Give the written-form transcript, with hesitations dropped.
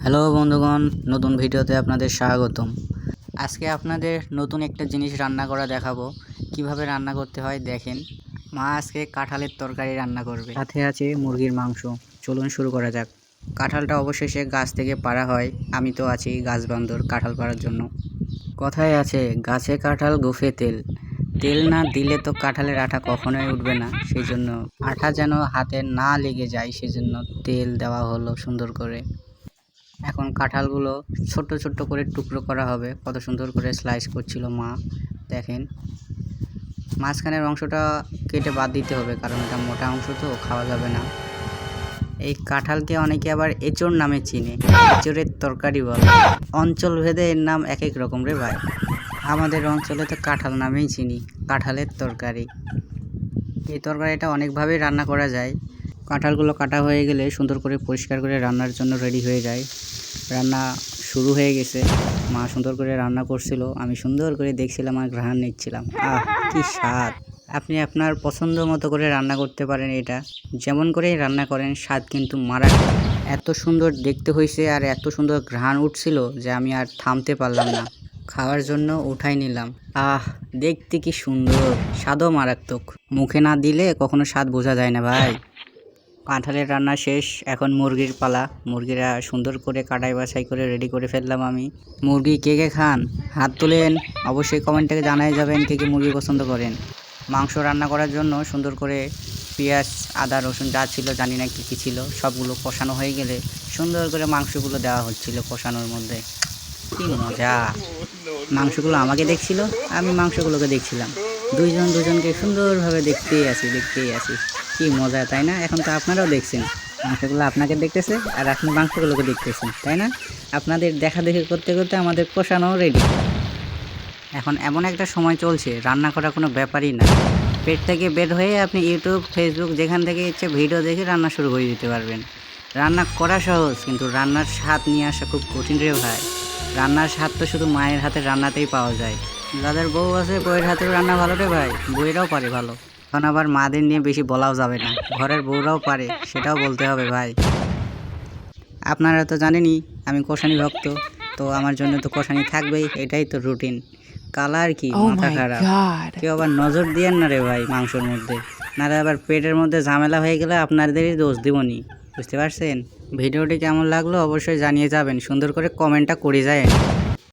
Hello বন্ধুগণ, নতুন ভিডিওতে আপনাদের স্বাগতম। আজকে আপনাদের নতুন একটা জিনিস রান্না করা দেখাবো। কিভাবে রান্না করতে হয় দেখেন। মা আজকে কাঁঠালের তরকারি রান্না করবে, সাথে আছে মুরগির মাংস। চলুন শুরু করা যাক। কাঁঠালটা অবশেষে গাছ থেকে পাড়া হয়। আমি তো আছি গাছ বান্দর কাঁঠাল পাড়ার জন্য। কথায় আছে, গাছে কাঁঠাল গোফে তেল। তেল না দিলে তো কাঁঠালের আঠা কখনোই উঠবে না। সেই জন্য আঠা যেন হাতে না লেগে যায়, সেজন্য তেল দেওয়া হলো সুন্দর করে। এখন কাঁঠালগুলো ছোট্ট ছোট্ট করে টুকরো করা হবে। কত সুন্দর করে স্লাইস করছিল মা, দেখেন। মাঝখানের অংশটা কেটে বাদ দিতে হবে, কারণ এটা মোটা অংশ তো খাওয়া যাবে না। এই কাঁঠালকে অনেকে আবার এঁচোড় নামে চিনে, এঁচোড়ের তরকারি বলে। অঞ্চল ভেদে এর নাম এক এক রকম রে ভাই। আমাদের অঞ্চলে তো কাঁঠাল নামেই চিনি, কাঁঠালের তরকারি। এই তরকারিটা অনেকভাবেই রান্না করা যায়। কাঁঠালগুলো কাটা হয়ে গেলে সুন্দর করে পরিষ্কার করে রান্নার জন্য রেডি হয়ে যায়। রান্না শুরু হয়ে গেছে। মা সুন্দর করে রান্না করছিল, আমি সুন্দর করে দেখছিলাম আর ঘ্রাণ নিচ্ছিলাম। কি স্বাদ! আপনি আপনার পছন্দ মতো করে রান্না করতে পারেন। এটা যেমন করেই রান্না করেন, স্বাদ কিন্তু মারাত্মক। এত সুন্দর দেখতে হয়েছে আর এত সুন্দর ঘ্রাণ উঠছিল যে আমি আর থামতে পারলাম না, খাওয়ার জন্য উঠাই নিলাম। দেখতে কি সুন্দর, স্বাদও মারাত্মক। মুখে না দিলে কখনো স্বাদ বোঝা যায় না ভাই। কাঁঠালের রান্না শেষ, এখন মুরগির পালা। মুরগিরা সুন্দর করে কাটাই বাছাই করে রেডি করে ফেললাম আমি। মুরগি কে কে খান হাত তুলেন, অবশ্যই কমেন্টে জানাই যাবেন কে কে মুরগি পছন্দ করেন। মাংস রান্না করার জন্য সুন্দর করে পেঁয়াজ, আদা, রসুন যা ছিল জানি না কী ছিল, সবগুলো কষানো হয়ে গেলে সুন্দর করে মাংসগুলো দেওয়া হচ্ছিল কষানোর মধ্যে। কি মজা! মাংসগুলো আমাকে দেখছিল, আমি মাংসগুলোকে দেখছিলাম। দুজনকে সুন্দরভাবে দেখতেই আছি। কি মজা, তাই না? এখন তো আপনারাও দেখছেন, মাংসগুলো আপনাকে দেখতেছে আর আপনি মাংসগুলোকে দেখতেছেন, তাই না? আপনাদের দেখাদেখি করতে করতে আমাদের কষানো রেডি। এখন এমন একটা সময় চলছে, রান্না করা কোনো ব্যাপারই না। পেট থেকে বের হয়ে আপনি ইউটিউব, ফেসবুক যেখান থেকে ইচ্ছে ভিডিও দেখে রান্না শুরু করে দিতে পারবেন। রান্না করা সহজ, কিন্তু রান্নার স্বাদ নিয়ে আসা খুব কঠিন রে ভাই। রান্নার স্বাদ তো শুধু মায়ের হাতের রান্নাতেই পাওয়া যায়। যাদের বউ আছে, বউয়ের হাতের রান্না ভালো রে ভাই, বউয়েরাও পারে ভালো। এখন আবার মাদের নিয়ে বেশি বলাও যাবে না, ঘরের বউরাও পারে, সেটাও বলতে হবে ভাই। আপনারা তো জানেনই আমি কষানি ভক্ত, তো আমার জন্য তো কষানি থাকবেই, এটাই তো রুটিন। কালার কি মাথা খারাপ, কেউ আবার নজর দিয়েন না রে ভাই মাংসর মধ্যে, নাহলে আবার পেটের মধ্যে ঝামেলা হয়ে গেলে আপনাদেরই দোষ দেবনি, বুঝতে পারছেন? ভিডিওটি কেমন লাগলো অবশ্যই জানিয়ে যাবেন, সুন্দর করে কমেন্টটা করে যায়।